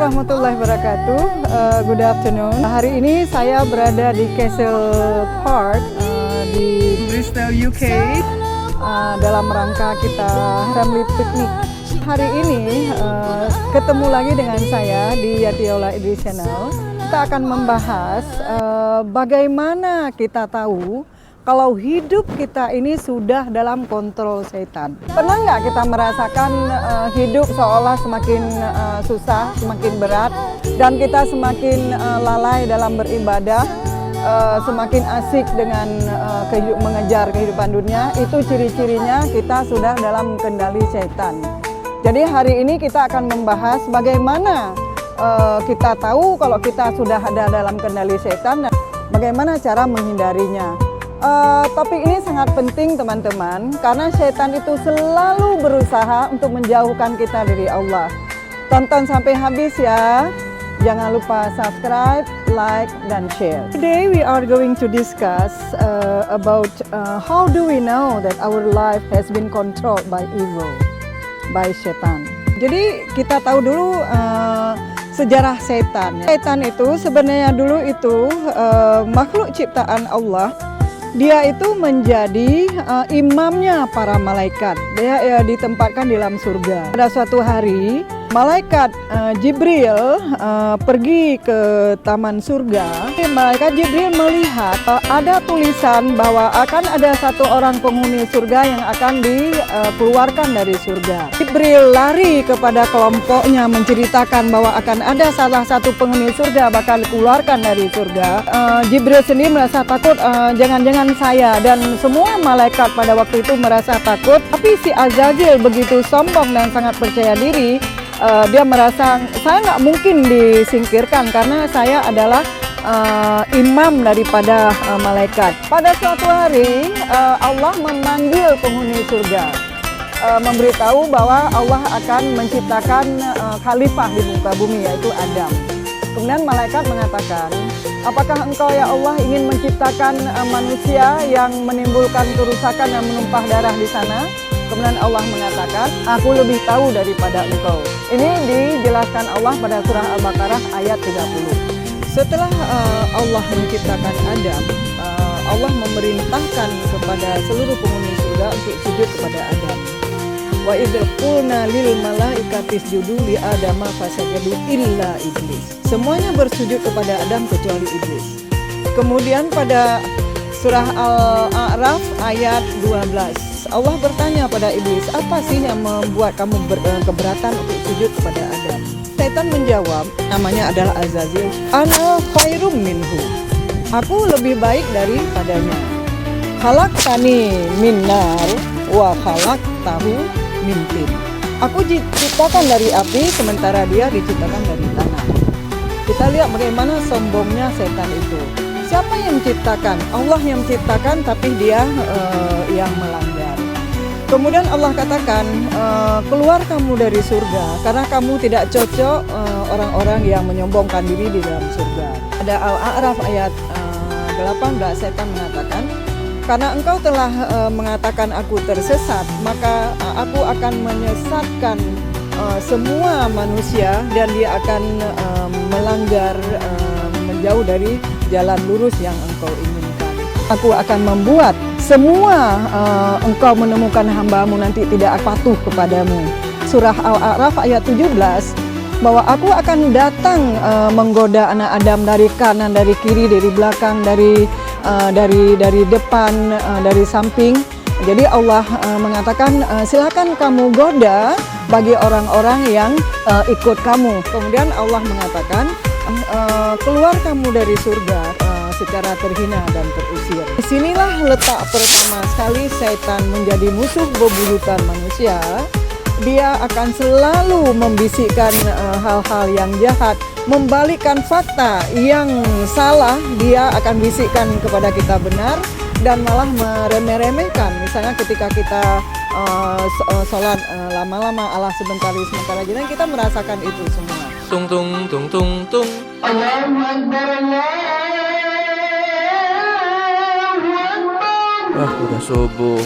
warahmatullahi wabarakatuh. Good afternoon. Hari ini saya berada di Castle Park di Bristol, UK dalam rangka kita family picnic. Hari ini ketemu lagi dengan saya di Yatiola Idris Channel. Kita akan membahas bagaimana kita tahu kalau hidup kita ini sudah dalam kontrol setan. Pernah nggak kita merasakan hidup seolah semakin susah, semakin berat, dan kita semakin lalai dalam beribadah, semakin asik dengan mengejar kehidupan dunia? Itu ciri-cirinya kita sudah dalam kendali setan. Jadi hari ini kita akan membahas bagaimana kita tahu kalau kita sudah ada dalam kendali setan dan bagaimana cara menghindarinya. Topik ini sangat penting teman-teman, karena setan itu selalu berusaha untuk menjauhkan kita dari Allah. Tonton sampai habis ya. Jangan lupa subscribe, like, dan share. Today we are going to discuss about how do we know that our life has been controlled by evil, by setan. Jadi kita tahu dulu sejarah setan. Setan itu sebenarnya dulu itu makhluk ciptaan Allah. Dia itu menjadi imamnya para malaikat. Dia ditempatkan di dalam surga. Pada suatu hari, malaikat Jibril pergi ke taman surga. Malaikat Jibril melihat ada tulisan bahwa akan ada satu orang penghuni surga yang akan dikeluarkan dari surga. Jibril lari kepada kelompoknya menceritakan bahwa akan ada salah satu penghuni surga bakal dikeluarkan dari surga. Jibril sendiri merasa takut, jangan-jangan saya, dan semua malaikat pada waktu itu merasa takut. Tapi si Azazil begitu sombong dan sangat percaya diri. Dia merasa saya nggak mungkin disingkirkan karena saya adalah imam daripada malaikat. Pada suatu hari Allah memanggil penghuni surga, memberitahu bahwa Allah akan menciptakan khalifah di muka bumi, yaitu Adam. Kemudian malaikat mengatakan, apakah engkau ya Allah ingin menciptakan manusia yang menimbulkan kerusakan dan menumpah darah di sana? Kemudian Allah mengatakan, aku lebih tahu daripada engkau. Ini dijelaskan Allah pada surah Al-Baqarah ayat 30. Setelah Allah menciptakan Adam, Allah memerintahkan kepada seluruh penghuni surga untuk sujud kepada Adam. Wa idz qulna lil malaikati isjudu li adama fasajadu illa iblis. Semuanya bersujud kepada Adam kecuali iblis. Kemudian pada surah Al-A'raf ayat 12. Allah bertanya pada iblis, apa sih yang membuat kamu keberatan untuk sujud kepada Adam? Setan menjawab, namanya adalah Azazil, ana khairum minhu. Aku lebih baik daripadanya. Khalaqtani min nar wa khalaqtahu min tin. Aku diciptakan dari api sementara dia diciptakan dari tanah. Kita lihat bagaimana sombongnya setan itu. Siapa yang menciptakan? Allah yang menciptakan, tapi dia yang melanggar. Kemudian Allah katakan, keluar kamu dari surga karena kamu tidak cocok orang-orang yang menyombongkan diri di dalam surga. Ada Al-A'raf ayat 18, setan mengatakan, karena engkau telah mengatakan aku tersesat, maka aku akan menyesatkan semua manusia dan dia akan melanggar menjauh dari jalan lurus yang engkau inginkan. Aku akan membuat semua engkau menemukan hambamu nanti tidak patuh kepadamu. Surah Al-A'raf ayat 17, bahwa aku akan datang menggoda anak Adam dari kanan, dari kiri, dari belakang, dari depan, dari samping. Jadi Allah mengatakan silakan kamu goda bagi orang-orang yang ikut kamu. Kemudian Allah mengatakan keluar kamu dari surga secara terhina dan terusir. Disinilah letak pertama sekali setan menjadi musuh bebuyutan manusia. Dia akan selalu membisikkan hal-hal yang jahat, membalikkan fakta yang salah. Dia akan bisikkan kepada kita benar dan malah meremeh-remehkan. Misalnya ketika kita sholat lama-lama, Allah sebentar aja, dan kita merasakan itu semua. Tung tung tung tung tung. Allahu Akbar, Wah, udah subuh.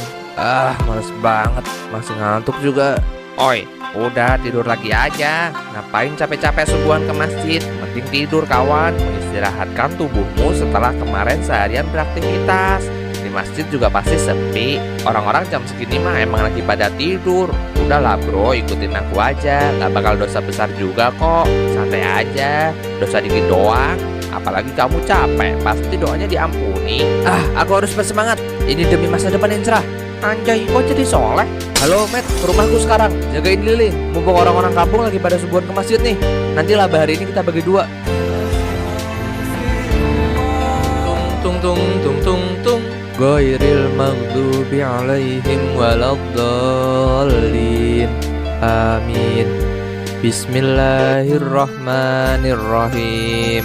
Males banget. Masih ngantuk juga. Oi, Udah tidur lagi aja. Ngapain capek-capek subuhan ke masjid? Mending tidur kawan. Mengistirahatkan tubuhmu setelah kemarin seharian beraktivitas. Di masjid juga pasti sepi. Orang-orang jam segini mah emang lagi pada tidur. Udahlah bro, ikutin aku aja. Gak bakal dosa besar juga kok. Santai aja. Dosa dikit doang. Apalagi kamu capek, pasti doanya diampuni. Aku harus bersemangat. Ini demi masa depan yang cerah. Anjay, kok jadi soleh? Halo, Matt, ke rumahku sekarang. Jagain lilin. Mumpung orang-orang kampung lagi pada subuhan ke masjid nih. Nanti laba hari ini kita bagi dua. Tung tung tung tung tung. Ghairil maghdubi alaihim waladdallin. Amin. Bismillahirrahmanirrahim.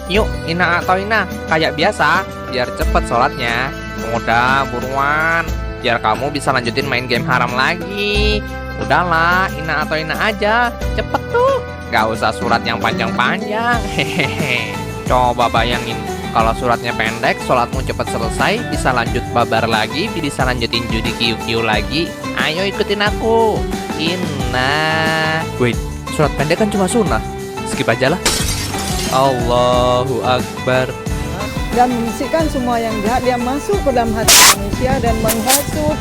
Yuk, Ina atau Ina, kayak biasa, biar cepet sholatnya. Udah, buruan, biar kamu bisa lanjutin main game haram lagi. Udahlah, Ina atau Ina aja, cepet tuh. Gak usah surat yang panjang-panjang. Hehehe. Coba bayangin, kalau suratnya pendek, sholatmu cepet selesai, bisa lanjut babar lagi, bisa lanjutin judi QQ lagi. Ayo ikutin aku. Inna. Wait, surat pendek kan cuma sunnah. Skip aja lah. Allahu Akbar. Dan membisikkan semua yang jahat, dia masuk ke dalam hati manusia dan menghasut,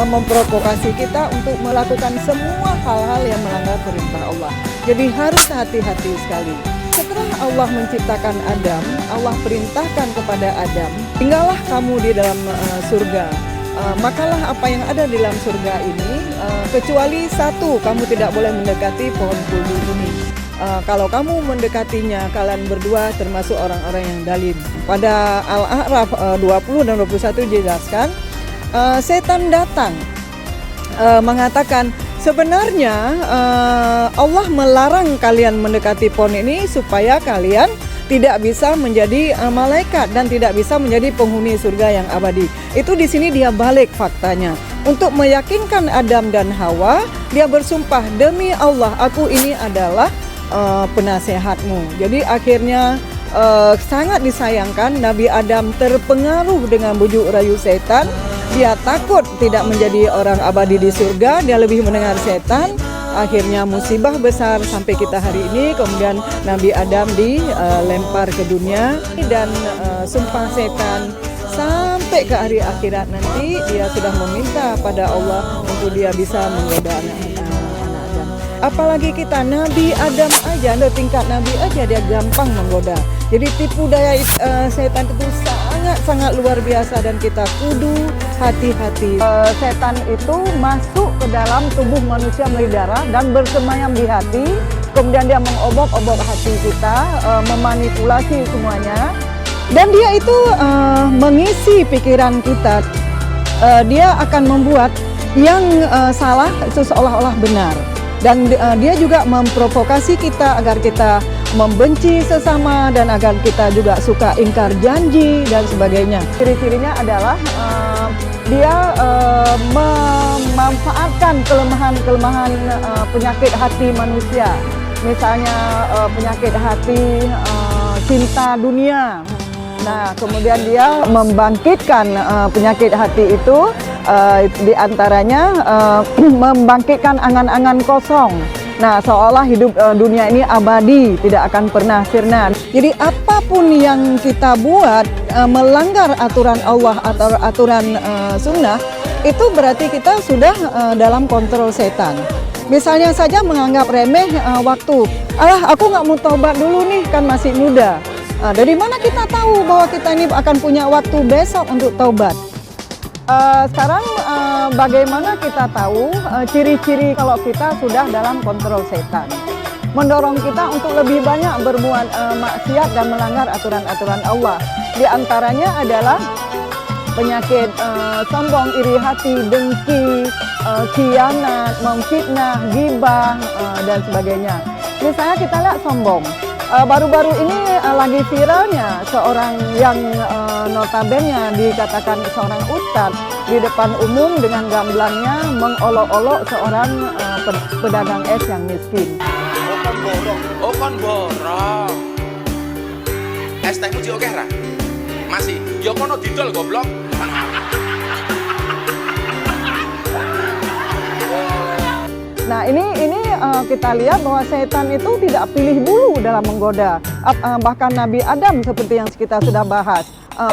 memprovokasi kita untuk melakukan semua hal-hal yang melanggar perintah Allah. Jadi harus hati-hati sekali. Setelah Allah menciptakan Adam, Allah perintahkan kepada Adam, tinggallah kamu di dalam surga. Makalah apa yang ada di dalam surga ini, kecuali satu, kamu tidak boleh mendekati pohon kuldu ini. Kalau kamu mendekatinya, kalian berdua termasuk orang-orang yang zalim. Pada Al-A'raf 20 dan 21 dijelaskan, setan datang mengatakan, sebenarnya Allah melarang kalian mendekati pohon ini supaya kalian tidak bisa menjadi malaikat dan tidak bisa menjadi penghuni surga yang abadi. Itu di sini dia balik faktanya. Untuk meyakinkan Adam dan Hawa, dia bersumpah, demi Allah, aku ini adalah penasehatmu. Jadi akhirnya sangat disayangkan Nabi Adam terpengaruh dengan bujuk rayu setan. Dia takut tidak menjadi orang abadi di surga, dia lebih mendengar setan. Akhirnya musibah besar sampai kita hari ini. Kemudian Nabi Adam dilempar ke dunia dan sumpah setan sampai ke hari akhirat nanti dia sudah meminta pada Allah untuk dia bisa menggoda anak-anak Adam. Apalagi kita Nabi Adam aja, tingkat Nabi aja dia gampang menggoda. Jadi tipu daya setan itu sangat luar biasa dan kita kudu hati-hati. Setan itu masuk ke dalam tubuh manusia melalui darah dan bersemayam di hati. Kemudian dia mengobok-obok hati kita, memanipulasi semuanya. Dan dia itu mengisi pikiran kita. Dia akan membuat yang salah itu seolah-olah benar. Dan dia juga memprovokasi kita agar kita membenci sesama dan agar kita juga suka ingkar janji dan sebagainya. Ciri-cirinya adalah dia memanfaatkan kelemahan-kelemahan penyakit hati manusia. Misalnya penyakit hati cinta dunia. Nah, kemudian dia membangkitkan penyakit hati itu, di antaranya membangkitkan angan-angan kosong. Nah, seolah hidup dunia ini abadi, tidak akan pernah sirna. Jadi apapun yang kita buat melanggar aturan Allah atau aturan sunnah, itu berarti kita sudah dalam kontrol setan. Misalnya saja menganggap remeh waktu. Aku nggak mau taubat dulu nih, kan masih muda. Dari mana kita tahu bahwa kita ini akan punya waktu besok untuk taubat? Sekarang bagaimana kita tahu ciri-ciri kalau kita sudah dalam kontrol setan? Mendorong kita untuk lebih banyak berbuat maksiat dan melanggar aturan-aturan Allah. Di antaranya adalah penyakit sombong, iri hati, dengki, khianat, memfitnah, ghibah, dan sebagainya. Misalnya kita lihat sombong. Baru-baru ini lagi viralnya seorang yang notabene dikatakan seorang ustadz di depan umum dengan gamblannya mengolok-olok seorang pedagang es yang miskin. Oh kon borong. Es teh muji oke ra? Masih. Ya kono didol goblok. Nah, kita lihat bahwa setan itu tidak pilih bulu dalam menggoda. Bahkan Nabi Adam seperti yang kita sudah bahas,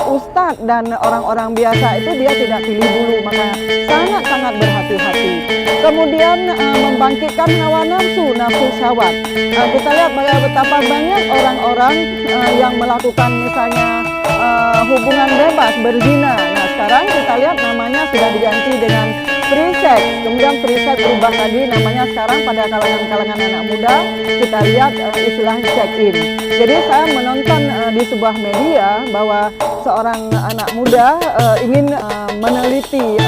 ustadz dan orang-orang biasa itu dia tidak pilih bulu, maka sangat-sangat berhati-hati. Kemudian membangkitkan hawa nafsu syahwat. Kita lihat betapa banyak orang-orang yang melakukan misalnya hubungan bebas, berzina. Nah sekarang kita lihat namanya sudah diganti dengan free sex. Kemudian free sex berubah lagi namanya sekarang pada kalangan anak muda kita lihat istilah check in. Jadi saya menonton di sebuah media bahwa seorang anak muda ingin meneliti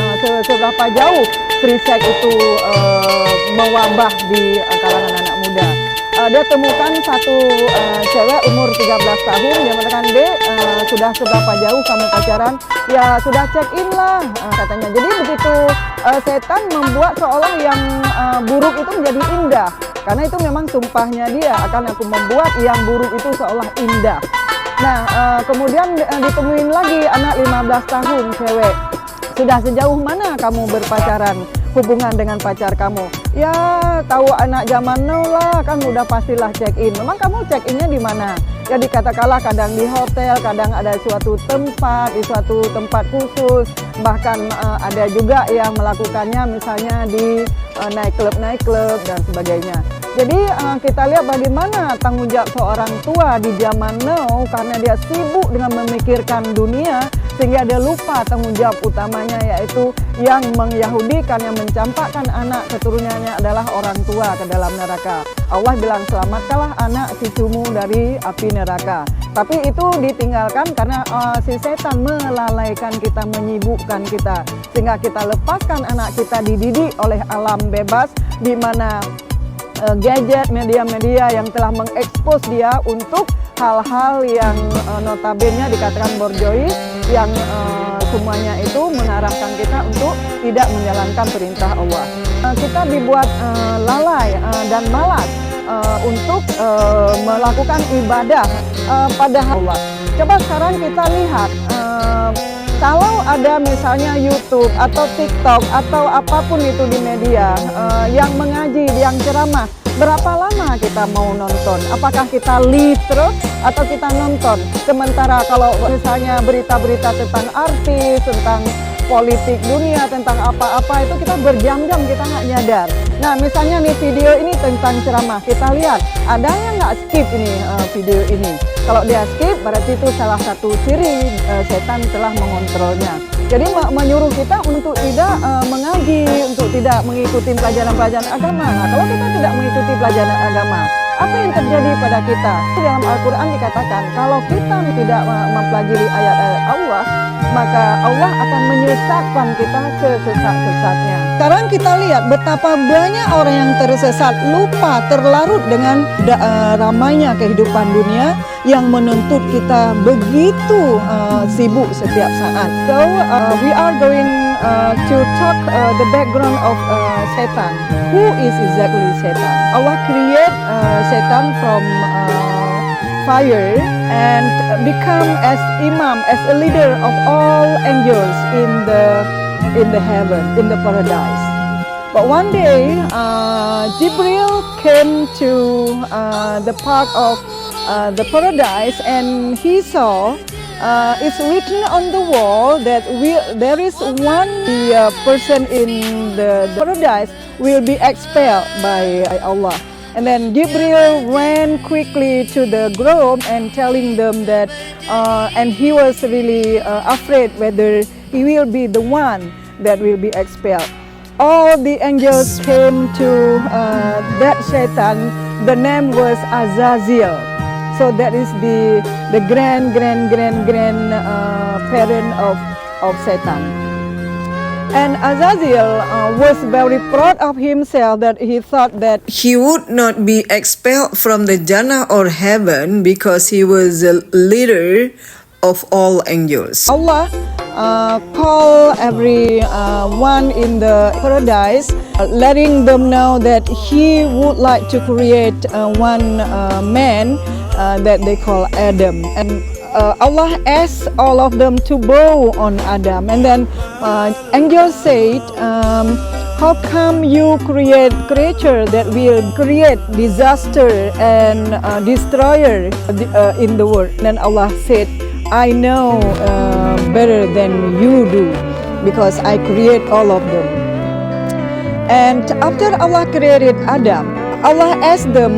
seberapa jauh free sex itu mewabah di kalangan anak muda. Dia temukan satu cewek umur 13 tahun, dia mengatakan, "Dek, sudah seberapa jauh kamu pacaran?" "Ya sudah check in lah," katanya. Jadi begitu setan membuat seolah yang buruk itu menjadi indah. Karena itu memang sumpahnya dia, akan aku membuat yang buruk itu seolah indah. Nah, kemudian ditemuin lagi anak 15 tahun cewek. "Sudah sejauh mana kamu berpacaran, hubungan dengan pacar kamu?" "Ya, tahu anak zaman now lah, kan udah pastilah check in." "Memang kamu check innya di mana?" "Ya dikatakanlah kadang di hotel, kadang ada suatu tempat, di suatu tempat khusus. Bahkan ada juga yang melakukannya misalnya di nightclub dan sebagainya." Jadi kita lihat bagaimana tanggung jawab seorang tua di zaman now karena dia sibuk dengan memikirkan dunia sehingga dia lupa tanggung jawab utamanya yaitu yang mengyahudikan, yang mencampakkan anak keturunannya adalah orang tua ke dalam neraka. Allah bilang selamatkanlah anak cucumu dari api neraka. Tapi itu ditinggalkan karena si setan melalaikan kita, menyibukkan kita sehingga kita lepaskan anak kita dididik oleh alam bebas di mana gadget, media-media yang telah mengekspos dia untuk hal-hal yang notabene dikatakan borjois, yang semuanya itu mengarahkan kita untuk tidak menjalankan perintah Allah. Kita dibuat lalai dan malas untuk melakukan ibadah pada Allah. Coba sekarang kita lihat, kalau ada misalnya YouTube atau TikTok atau apapun itu di media yang mengaji, yang ceramah, berapa lama kita mau nonton? Apakah kita leave terus atau kita nonton? Sementara kalau misalnya berita-berita tentang artis, tentang politik dunia, tentang apa-apa itu kita berjam-jam kita nggak nyadar. Nah misalnya nih video ini tentang ceramah, kita lihat ada yang nggak skip ini video ini. Kalau dia skip berarti itu salah satu ciri setan telah mengontrolnya. Jadi menyuruh kita untuk tidak mengaji, untuk tidak mengikuti pelajaran-pelajaran agama. Nah, kalau kita tidak mengikuti pelajaran agama, apa yang terjadi pada kita? Dalam Al-Quran dikatakan kalau kita tidak mempelajari ayat-ayat Allah, maka Allah akan menyesatkan kita sesat-sesatnya. Sekarang kita lihat betapa banyak orang yang tersesat, lupa, terlarut dengan ramainya kehidupan dunia yang menuntut kita begitu sibuk setiap saat. So we are going to talk the background of Satan. Who is exactly Satan? Allah create Satan from fire and become as imam, as a leader of all angels in the heaven, in the paradise. But one day, Jibril came to the park of the paradise, and he saw it's written on the wall that there is one person in the paradise will be expelled by Allah. And then Jibril ran quickly to the group and telling them that, and he was really afraid whether he will be the one that will be expelled. All the angels came to that Satan. The name was Azazel. So that is the grand parent of Satan. And Azazel was very proud of himself that he thought that he would not be expelled from the Jannah or heaven because he was a leader of all angels. Allah call every one in the paradise, letting them know that he would like to create one man that they call Adam. And Allah asked all of them to bow on Adam, and then angels said, how come you create creature that will create disaster and destroyer in the world? Then Allah said, I know better than you do because I create all of them. And after Allah created Adam, Allah asked the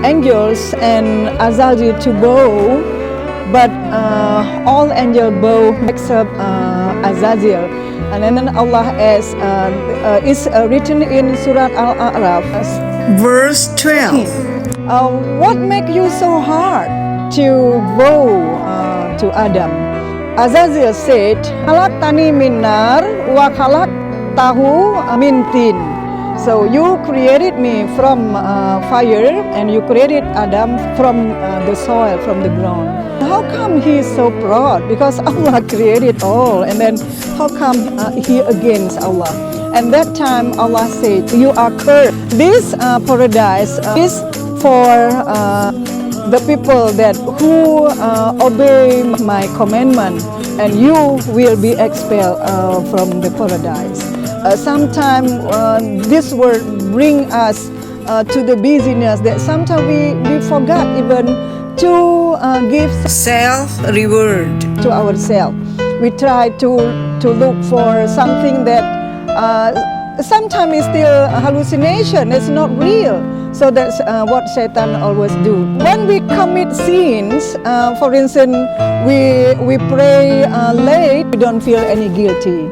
angels and Azazil to bow, but all angels bow except Azazil. And then Allah asked, is written in Surah Al-A'raf, verse 12. What make you so hard to bow to Adam? Azazil said, Khalaqtani min nar wa khalaqtahu min tin. So you created me from fire and you created Adam from the soil, from the ground. How come he is so proud? Because Allah created all, and then how come he against Allah? And that time Allah said, you are cursed. This paradise is for the people that who obey my commandment, and you will be expelled from the paradise. Sometimes this word bring us to the busyness that sometimes we forgot even to give self-reward to ourselves. We try to look for something that sometimes is still a hallucination, it's not real. So that's what Satan always do. When we commit sins, for instance, we pray late, we don't feel any guilty.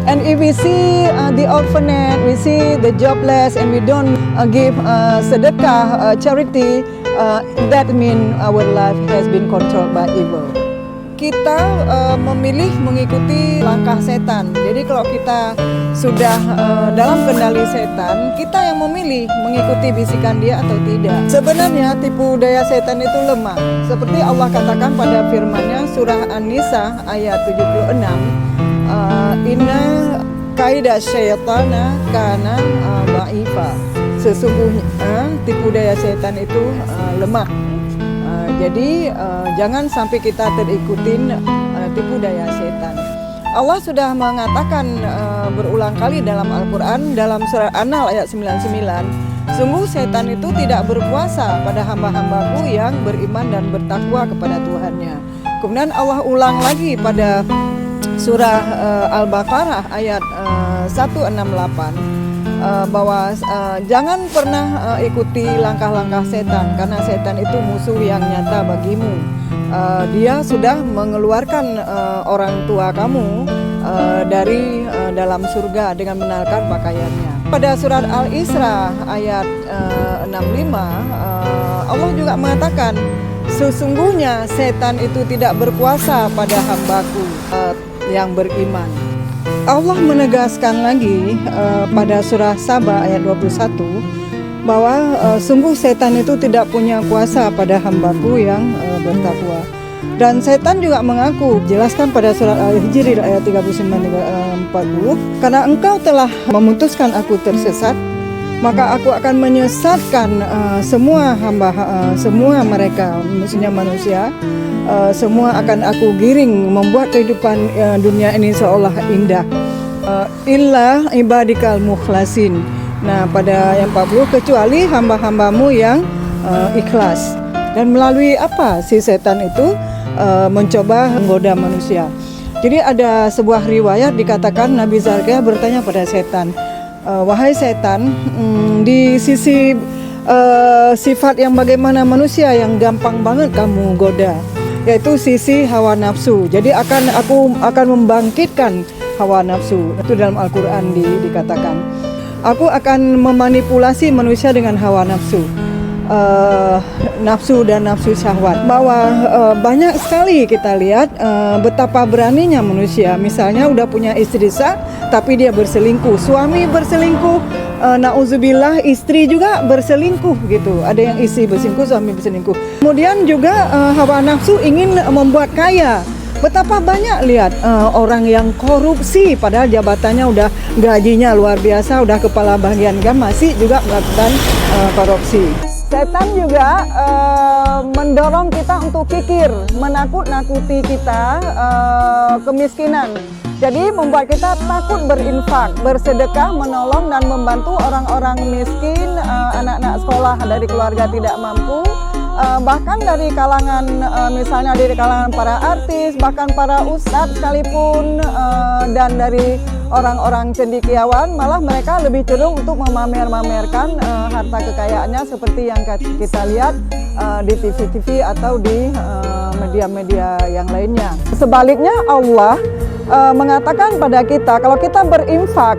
And if we see the orphanage, we see the jobless, and we don't give sedekah, charity, that means our life has been controlled by evil. Kita memilih mengikuti langkah setan. Jadi kalau kita sudah dalam kendali setan, kita yang memilih mengikuti bisikan dia atau tidak. Sebenarnya tipu daya setan itu lemah. Seperti Allah katakan pada firman-Nya surah An-Nisa ayat 76. Inna kaidah syaitana kana dha'ifa. Sesungguhnya tipu daya setan itu lemah. Jadi jangan sampai kita terikutin tipu daya setan. Allah sudah mengatakan berulang kali dalam Al-Quran, dalam surah An-Nahl ayat 99, sungguh setan itu tidak berkuasa pada hamba-hambaku yang beriman dan bertakwa kepada Tuhannya. Kemudian Allah ulang lagi pada surah Al-Baqarah ayat 168 bahwa jangan pernah ikuti langkah-langkah setan, karena setan itu musuh yang nyata bagimu. Dia sudah mengeluarkan orang tua kamu dari dalam surga dengan menaikkan pakaiannya. Pada surat Al-Isra ayat 65 Allah juga mengatakan, sesungguhnya setan itu tidak berkuasa pada hambaku yang beriman. Allah menegaskan lagi pada surah Saba ayat 21 bahwa sungguh setan itu tidak punya kuasa pada hambaku yang bertakwa. Dan setan juga mengaku, jelaskan pada surat Al-Hijr ayat 39-40, karena engkau telah memutuskan aku tersesat, maka aku akan menyesatkan semua hamba, semua mereka, maksudnya manusia, semua akan aku giring, membuat kehidupan dunia ini seolah indah. Illa ibadikal mukhlasin. Nah, pada yang 40, kecuali hamba-hambamu yang ikhlas. Dan melalui apa si setan itu mencoba menggoda manusia. Jadi ada sebuah riwayat dikatakan Nabi Zakaria bertanya pada setan, wahai setan, di sisi sifat yang bagaimana manusia yang gampang banget kamu goda, yaitu sisi hawa nafsu. Jadi aku akan membangkitkan hawa nafsu. Itu dalam Al-Quran dikatakan. Aku akan memanipulasi manusia dengan hawa nafsu. Nafsu dan nafsu syahwat. Bahwa banyak sekali kita lihat betapa beraninya manusia. Misalnya udah punya istri sah, tapi dia berselingkuh. Suami berselingkuh, nauzubillah, istri juga berselingkuh gitu. Ada yang istri berselingkuh, suami berselingkuh. Kemudian juga hawa nafsu ingin membuat kaya. Betapa banyak lihat orang yang korupsi, padahal jabatannya udah gajinya luar biasa, udah kepala bagian masih juga melakukan korupsi. Setan juga mendorong kita untuk kikir, menakut-nakuti kita kemiskinan. Jadi membuat kita takut berinfak, bersedekah, menolong dan membantu orang-orang miskin, anak-anak sekolah dari keluarga tidak mampu, bahkan dari kalangan misalnya dari kalangan para artis, bahkan para ustadz sekalipun, dan dari orang-orang cendekiawan, malah mereka lebih cenderung untuk memamerkan harta kekayaannya seperti yang kita lihat di TV-TV atau di media-media yang lainnya. Sebaliknya Allah mengatakan pada kita, kalau kita berinfak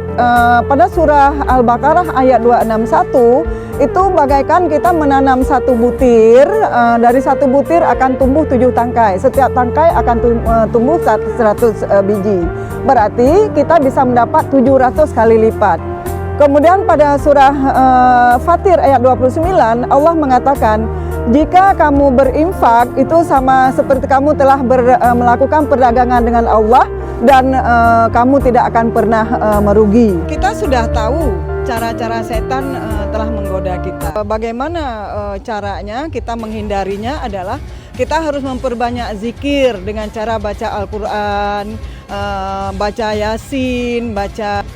pada surah Al-Baqarah ayat 261, itu bagaikan kita menanam satu butir, dari satu butir akan tumbuh 7 tangkai, setiap tangkai akan tumbuh 100 biji, berarti kita bisa mendapat 700 kali lipat. Kemudian pada surah Fatir ayat 29, Allah mengatakan, jika kamu berinfak itu sama seperti kamu telah melakukan perdagangan dengan Allah, dan kamu tidak akan pernah merugi. Kita sudah tahu cara-cara setan telah menggoda kita. Bagaimana caranya kita menghindarinya adalah kita harus memperbanyak zikir dengan cara baca Al-Quran, baca Yasin, baca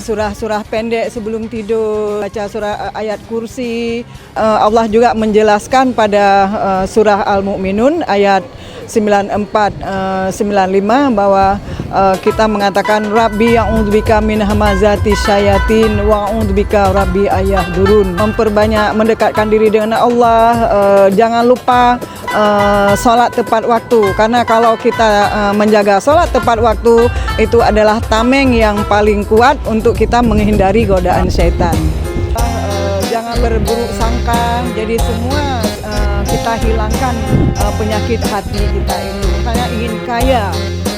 surah-surah pendek sebelum tidur, baca surah ayat kursi. Allah juga menjelaskan pada surah Al-Mu'minun ayat 94-95 bahwa kita mengatakan Rabbi a'udzubika min hamazati syayatin wa a'udzubika Rabbi ayahdurun. Memperbanyak mendekatkan diri dengan Allah, jangan lupa sholat tepat waktu, karena kalau kita menjaga sholat tepat waktu itu adalah tameng yang paling kuat untuk kita menghindari godaan syaitan. Jangan berburuk sangka, jadi semua kita hilangkan penyakit hati kita itu. Saya ingin kaya,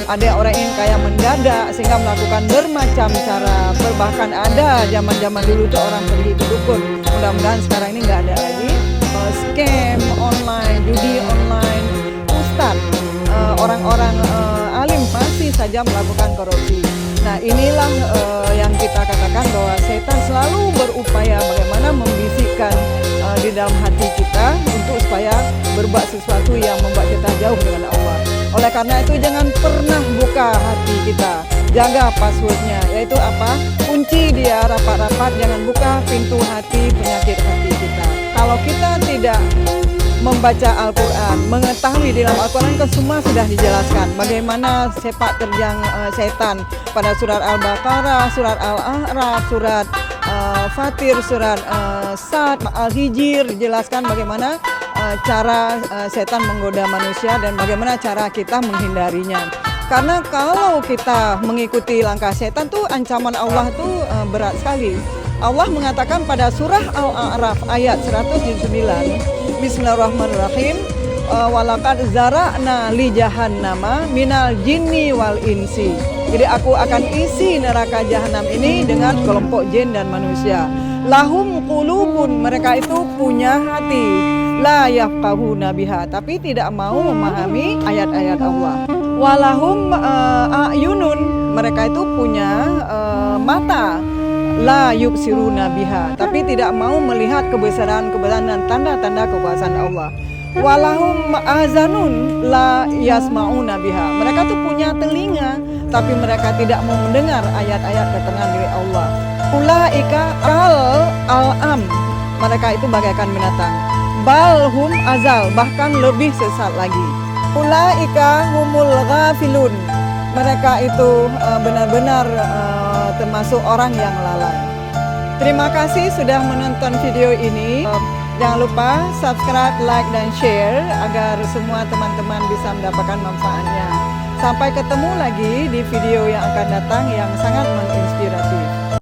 ada orang ingin kaya mendadak sehingga melakukan bermacam cara. Bahkan ada zaman-zaman dulu tuh orang pergi ke dukun. Mudah-mudahan sekarang ini nggak ada lagi. Scam online, judi online, ustadz, orang-orang alim masih saja melakukan korupsi. Nah inilah yang kita katakan bahwa setan selalu berupaya bagaimana membisikkan di dalam hati kita untuk supaya berbuat sesuatu yang membuat kita jauh dengan Allah. Oleh karena itu jangan pernah buka hati kita, jaga passwordnya, yaitu apa? Kunci dia rapat-rapat, jangan buka pintu hati penyakit hati kita. Kalau kita tidak membaca Al-Quran, mengetahui di dalam Al-Quran kan semua sudah dijelaskan bagaimana sepak terjang setan pada surat Al-Baqarah, surat Al-A'raf, surat Fatir, surat Sad, Al-Hijr, dijelaskan bagaimana cara setan menggoda manusia dan bagaimana cara kita menghindarinya. Karena kalau kita mengikuti langkah setan tuh ancaman Allah tuh berat sekali. Allah mengatakan pada surah Al-A'raf ayat 109, Bismillahirrahmanirrahim, walaqad zara'na li jahannama minal jinni wal insi. Jadi aku akan isi neraka jahanam ini dengan kelompok jin dan manusia. Lahum qulubun, mereka itu punya hati, la yafqahuna biha, tapi tidak mau memahami ayat-ayat Allah. Walahum a'yunun, mereka itu punya mata, la yubsiruna biha, tapi tidak mau melihat kebesaran-kebesaran dan tanda-tanda kekuasaan Allah. Walahum azanun la yasmauna biha, mereka tuh punya telinga tapi mereka tidak mau mendengar ayat-ayat keterangan dari Allah. Ulaika al-am, mereka itu bagaikan binatang. Balhum azal, bahkan lebih sesat lagi. Ulaika humul ghafilun, mereka itu benar-benar termasuk orang yang lalai. Terima kasih sudah menonton video ini. Jangan lupa subscribe, like, dan share agar semua teman-teman bisa mendapatkan manfaatnya. Sampai ketemu lagi di video yang akan datang yang sangat menginspiratif.